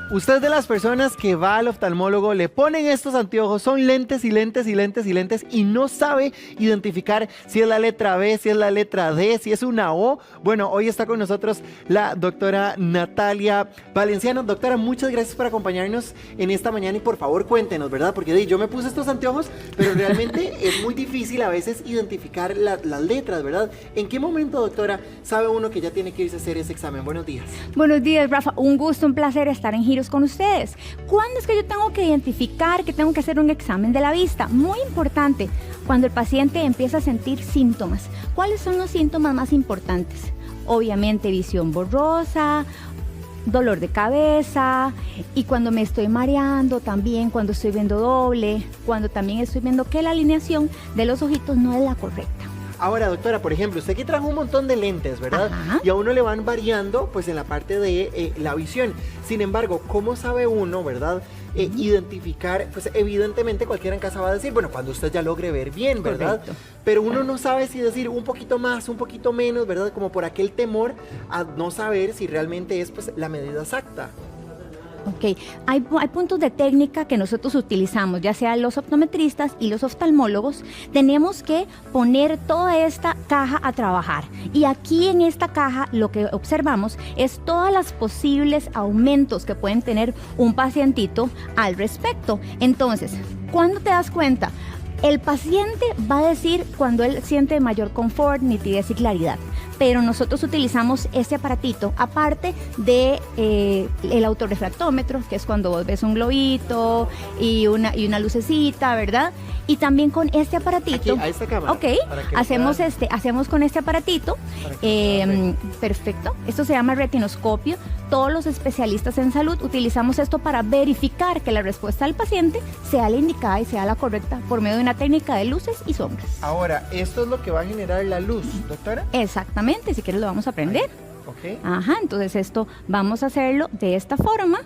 Usted es de las personas que va al oftalmólogo, le ponen estos anteojos, son lentes y lentes y lentes y lentes y no sabe identificar si es la letra B, si es la letra D, si es una O. Bueno, hoy está con nosotros la doctora Natalia Valenciano. Doctora, muchas gracias por acompañarnos en esta mañana y por favor cuéntenos, ¿verdad? Porque yo me puse estos anteojos, pero realmente es muy difícil a veces identificar las letras, ¿verdad? ¿En qué momento, doctora, sabe uno que ya tiene que irse a hacer ese examen? Buenos días. Buenos días, Rafa. Un gusto, un placer estar en Giros con ustedes. ¿Cuándo es que yo tengo que identificar que tengo que hacer un examen de la vista? Muy importante, cuando el paciente empieza a sentir síntomas. ¿Cuáles son los síntomas más importantes? Obviamente visión borrosa, dolor de cabeza, y cuando me estoy mareando también, cuando estoy viendo doble, cuando también estoy viendo que la alineación de los ojitos no es la correcta. Ahora, doctora, por ejemplo, usted aquí trajo un montón de lentes, ¿verdad? Ajá. Y a uno le van variando, pues, en la parte de la visión. Sin embargo, ¿cómo sabe uno, verdad, identificar? Pues, evidentemente, cualquiera en casa va a decir, bueno, cuando usted ya logre ver bien, ¿verdad? Correcto. Pero uno no sabe si decir un poquito más, un poquito menos, ¿verdad? Como por aquel temor a no saber si realmente es, pues, la medida exacta. Ok, hay puntos de técnica que nosotros utilizamos, ya sea los optometristas y los oftalmólogos. Tenemos que poner toda esta caja a trabajar. Y aquí en esta caja lo que observamos es todas las posibles aumentos que pueden tener un pacientito al respecto. Entonces, ¿cuándo te das cuenta? El paciente va a decir cuando él siente mayor confort, nitidez y claridad. Pero nosotros utilizamos este aparatito, aparte de el autorrefractómetro, que es cuando vos ves un globito y una lucecita, ¿verdad? Y también con este aparatito. Aquí, a esta cámara. Ok, hacemos con este aparatito. Perfecto. Esto se llama retinoscopio. Todos los especialistas en salud utilizamos esto para verificar que la respuesta del paciente sea la indicada y sea la correcta por medio de una técnica de luces y sombras. Ahora, ¿esto es lo que va a generar la luz, doctora? Exactamente, si quieres lo vamos a aprender. Ok. Ajá, entonces esto vamos a hacerlo de esta forma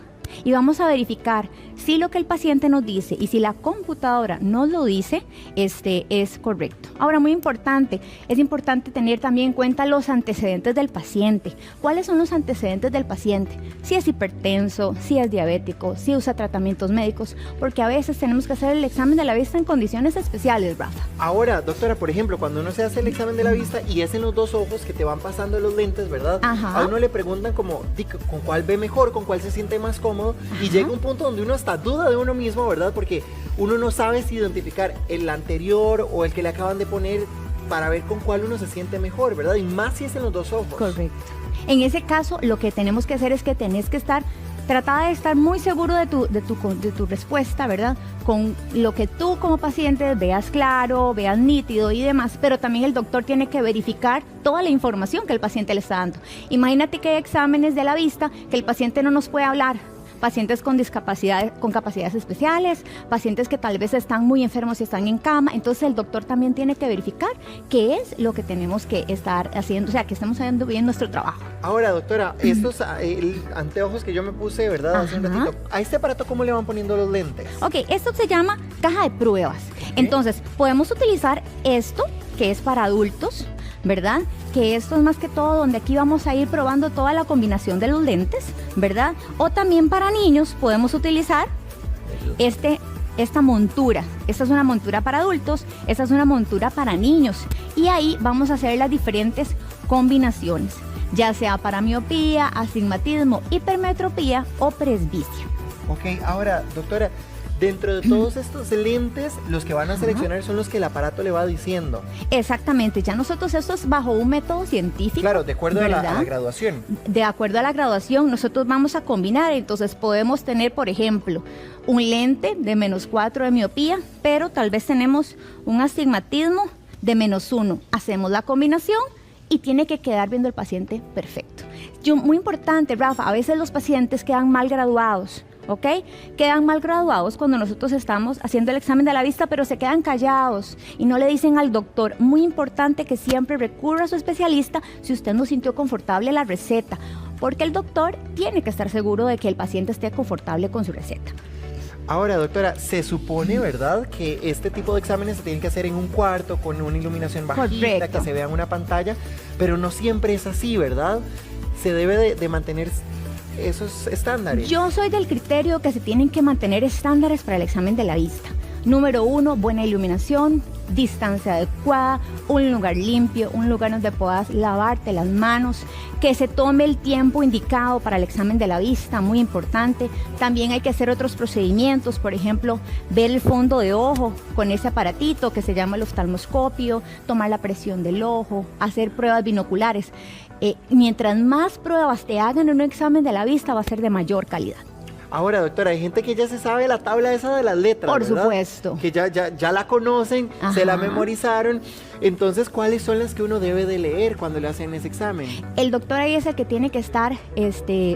y vamos a verificar si lo que el paciente nos dice y si la computadora nos lo dice, es correcto. Ahora, muy importante, es importante tener también en cuenta los antecedentes del paciente. ¿Cuáles son los antecedentes del paciente? Si es hipertenso, si es diabético, si usa tratamientos médicos, porque a veces tenemos que hacer el examen de la vista en condiciones especiales, Rafa. Ahora, doctora, por ejemplo, cuando uno se hace el examen de la vista y es en los dos ojos que te van pasando los lentes, ¿verdad? Ajá. A uno le preguntan como, ¿con cuál ve mejor? ¿Con cuál se siente más cómodo? Ajá. Y llega un punto donde uno hasta duda de uno mismo, ¿verdad? Porque uno no sabe si identificar el anterior o el que le acaban de poner para ver con cuál uno se siente mejor, ¿verdad? Y más si es en los dos ojos. Correcto. En ese caso, lo que tenemos que hacer es que tenés que tratar de estar muy seguro de tu respuesta, ¿verdad? Con lo que tú como paciente veas claro, veas nítido y demás, pero también el doctor tiene que verificar toda la información que el paciente le está dando. Imagínate que hay exámenes de la vista que el paciente no nos puede hablar. Pacientes con discapacidades, con capacidades especiales, pacientes que tal vez están muy enfermos y están en cama, entonces el doctor también tiene que verificar qué es lo que tenemos que estar haciendo, o sea, que estemos haciendo bien nuestro trabajo. Ahora, doctora, estos anteojos que yo me puse, ¿verdad? Hace un Ajá. ratito, ¿a este aparato cómo le van poniendo los lentes? Ok, esto se llama caja de pruebas. Entonces, podemos utilizar esto, que es para adultos, ¿verdad? Que esto es más que todo donde aquí vamos a ir probando toda la combinación de los lentes, ¿verdad? O también para niños podemos utilizar esta montura. Esta es una montura para adultos, esta es una montura para niños. Y ahí vamos a hacer las diferentes combinaciones, ya sea para miopía, astigmatismo, hipermetropía o presbicia. Ok, ahora, doctora, dentro de todos estos lentes, los que van a seleccionar son los que el aparato le va diciendo. Exactamente, ya nosotros esto es bajo un método científico. Claro, de acuerdo a la ¿verdad? graduación. De acuerdo a la graduación, nosotros vamos a combinar, entonces podemos tener, por ejemplo, un lente de -4 de miopía, pero tal vez tenemos un astigmatismo de -1. Hacemos la combinación y tiene que quedar viendo el paciente perfecto. Muy importante, Rafa, a veces los pacientes quedan mal graduados. ¿Ok? Quedan mal graduados cuando nosotros estamos haciendo el examen de la vista, pero se quedan callados y no le dicen al doctor. Muy importante que siempre recurra a su especialista si usted no sintió confortable la receta, porque el doctor tiene que estar seguro de que el paciente esté confortable con su receta. Ahora, doctora, se supone, ¿verdad?, que este tipo de exámenes se tienen que hacer en un cuarto con una iluminación bajita, Correcto. que se vea en una pantalla, pero no siempre es así, ¿verdad? Se debe de mantener esos estándares? Yo soy del criterio que se tienen que mantener estándares para el examen de la vista. Número 1, buena iluminación, distancia adecuada, un lugar limpio, un lugar donde puedas lavarte las manos, que se tome el tiempo indicado para el examen de la vista, muy importante. También hay que hacer otros procedimientos, por ejemplo, ver el fondo de ojo con ese aparatito que se llama el oftalmoscopio, tomar la presión del ojo, hacer pruebas binoculares. Mientras más pruebas te hagan en un examen de la vista, va a ser de mayor calidad. Ahora, doctora, hay gente que ya se sabe la tabla esa de las letras, Por ¿verdad? supuesto. Que ya la conocen, Ajá. se la memorizaron. Entonces, ¿cuáles son las que uno debe de leer cuando le hacen ese examen? El doctor ahí es el que tiene que estar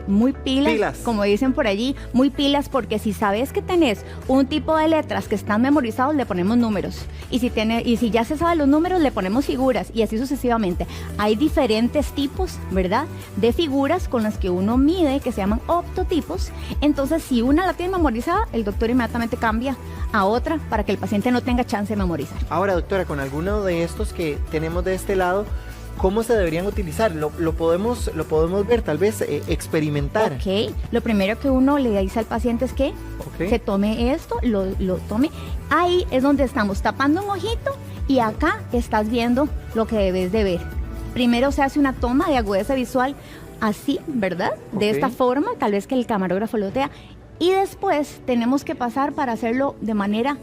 muy pilas, como dicen por allí, muy pilas, porque si sabes que tenés un tipo de letras que están memorizados, le ponemos números. Y si ya se sabe los números, le ponemos figuras, y así sucesivamente. Hay diferentes tipos, ¿verdad?, de figuras con las que uno mide, que se llaman optotipos. Entonces, si una la tiene memorizada, el doctor inmediatamente cambia a otra para que el paciente no tenga chance de memorizar. Ahora, doctora, con alguno de estos que tenemos de este lado, ¿cómo se deberían utilizar? Lo podemos ver, tal vez experimentar. Ok, lo primero que uno le dice al paciente es que se tome esto, lo tome. Ahí es donde estamos tapando un ojito y acá estás viendo lo que debes de ver. Primero se hace una toma de agudeza visual así, ¿verdad? De esta forma, tal vez que el camarógrafo lo vea. Y después tenemos que pasar para hacerlo de manera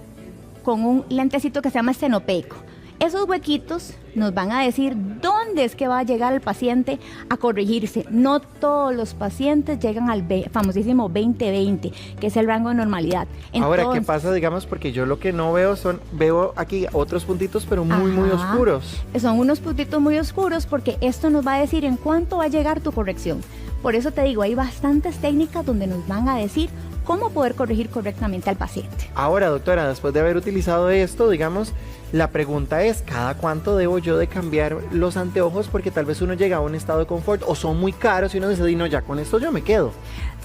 con un lentecito que se llama estenopeico. Esos huequitos nos van a decir dónde es que va a llegar el paciente a corregirse. No todos los pacientes llegan al famosísimo 20/20, que es el rango de normalidad. Ahora, ¿qué pasa, digamos? Porque yo lo que no veo veo aquí otros puntitos, pero muy oscuros. Son unos puntitos muy oscuros porque esto nos va a decir en cuánto va a llegar tu corrección. Por eso te digo, hay bastantes técnicas donde nos van a decir cómo poder corregir correctamente al paciente. Ahora, doctora, después de haber utilizado esto, digamos, la pregunta es, ¿cada cuánto debo yo de cambiar los anteojos? Porque tal vez uno llega a un estado de confort o son muy caros y uno dice, no, ya con esto yo me quedo.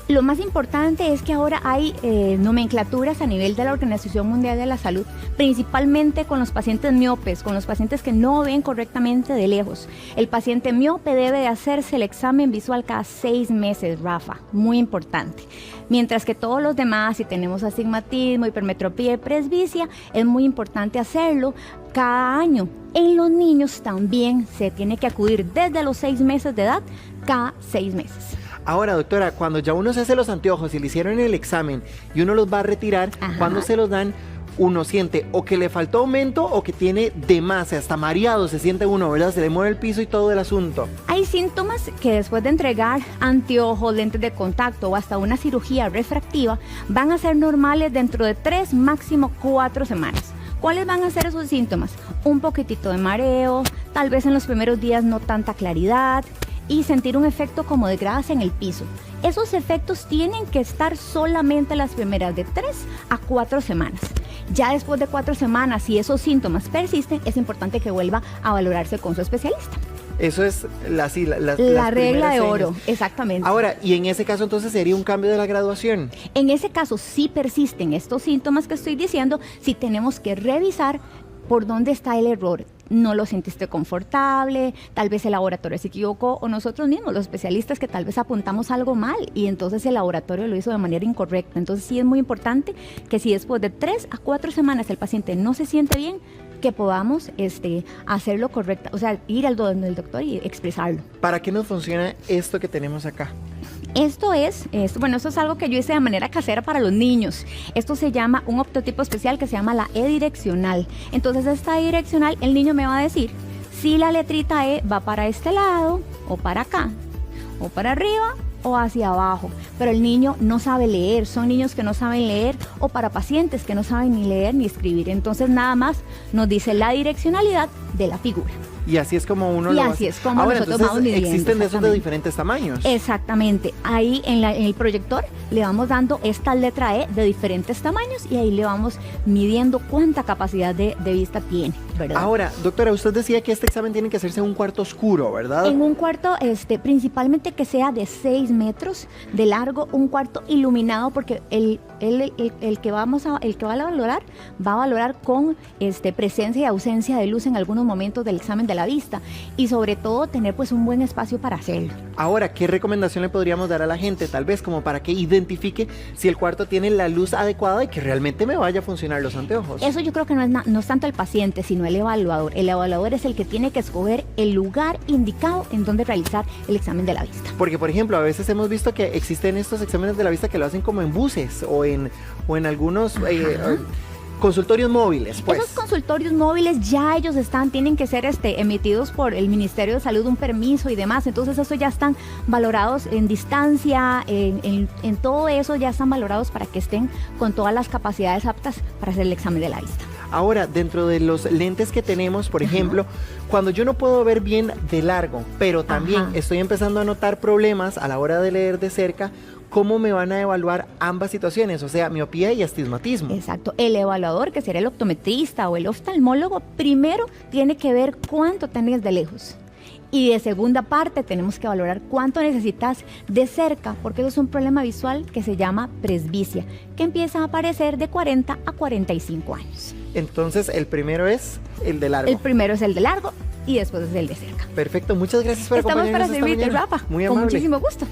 Lo más importante es que ahora hay nomenclaturas a nivel de la Organización Mundial de la Salud, principalmente con los pacientes miopes, con los pacientes que no ven correctamente de lejos. El paciente miope debe de hacerse el examen visual cada 6 meses, Rafa, muy importante. Mientras que todos los demás, si tenemos astigmatismo, hipermetropía y presbicia, es muy importante hacerlo cada año. En los niños también se tiene que acudir desde los 6 meses de edad, cada 6 meses. Ahora, doctora, cuando ya uno se hace los anteojos y le hicieron el examen y uno los va a retirar, cuando se los dan, uno siente o que le faltó aumento o que tiene de más, hasta mareado se siente uno, ¿verdad? Se le mueve el piso y todo el asunto. Hay síntomas que después de entregar anteojos, lentes de contacto o hasta una cirugía refractiva van a ser normales dentro de 3, máximo 4 semanas. ¿Cuáles van a ser esos síntomas? Un poquitito de mareo, tal vez en los primeros días no tanta claridad y sentir un efecto como de gradas en el piso. Esos efectos tienen que estar solamente las primeras de 3 a 4 semanas. Ya después de 4 semanas, si esos síntomas persisten, es importante que vuelva a valorarse con su especialista. Eso es la regla de oro, exactamente. Ahora, y en ese caso entonces sería un cambio de la graduación. En ese caso, si persisten estos síntomas que estoy diciendo, sí tenemos que revisar por dónde está el error. No lo sentiste confortable, tal vez el laboratorio se equivocó o nosotros mismos, los especialistas, que tal vez apuntamos algo mal y entonces el laboratorio lo hizo de manera incorrecta. Entonces sí es muy importante que si después de 3 a 4 semanas el paciente no se siente bien, que podamos hacerlo correcto, o sea, ir al doctor y expresarlo. ¿Para qué nos funciona esto que tenemos acá? Esto es algo que yo hice de manera casera para los niños. Esto se llama un optotipo especial que se llama la E-direccional. Entonces esta E-direccional, el niño me va a decir si la letrita E va para este lado o para acá o para arriba o hacia abajo, pero el niño no sabe leer, son niños que no saben leer o para pacientes que no saben ni leer ni escribir. Entonces nada más nos dice la direccionalidad de la figura. Y así es como uno lo hace. Y así es como nosotros vamos midiendo. Existen de esos de diferentes tamaños. Exactamente. Ahí en el proyector le vamos dando esta letra E de diferentes tamaños y ahí le vamos midiendo cuánta capacidad de vista tiene, ¿verdad? Ahora, doctora, usted decía que este examen tiene que hacerse en un cuarto oscuro, ¿verdad? En un cuarto, principalmente que sea de 6 metros de largo, un cuarto iluminado, porque el que va a valorar con presencia y ausencia de luz en algunos momentos del examen de la vista, y sobre todo tener pues un buen espacio para hacerlo. Ahora, ¿qué recomendación le podríamos dar a la gente? Tal vez como para que identifique si el cuarto tiene la luz adecuada y que realmente me vaya a funcionar los anteojos. Eso yo creo que no es tanto el paciente, sino el evaluador. El evaluador es el que tiene que escoger el lugar indicado en donde realizar el examen de la vista. Porque, por ejemplo, a veces hemos visto que existen estos exámenes de la vista que lo hacen como en buses o en algunos consultorios móviles, pues. Esos consultorios móviles ya ellos tienen que ser emitidos por el Ministerio de Salud, un permiso y demás. Entonces eso ya están valorados en distancia, en todo eso ya están valorados para que estén con todas las capacidades aptas para hacer el examen de la vista. Ahora, dentro de los lentes que tenemos, por ejemplo, cuando yo no puedo ver bien de largo, pero también estoy empezando a notar problemas a la hora de leer de cerca, ¿cómo me van a evaluar ambas situaciones? O sea, miopía y astigmatismo. Exacto. El evaluador, que sería el optometrista o el oftalmólogo, primero tiene que ver cuánto tenés de lejos. Y de segunda parte tenemos que valorar cuánto necesitas de cerca, porque eso es un problema visual que se llama presbicia, que empieza a aparecer de 40 a 45 años. Entonces, el primero es el de largo. El primero es el de largo y después es el de cerca. Perfecto, muchas gracias por acompañarnos. Estamos para servirte, Rafa. Muy amable. Con amable. muchísimo gusto.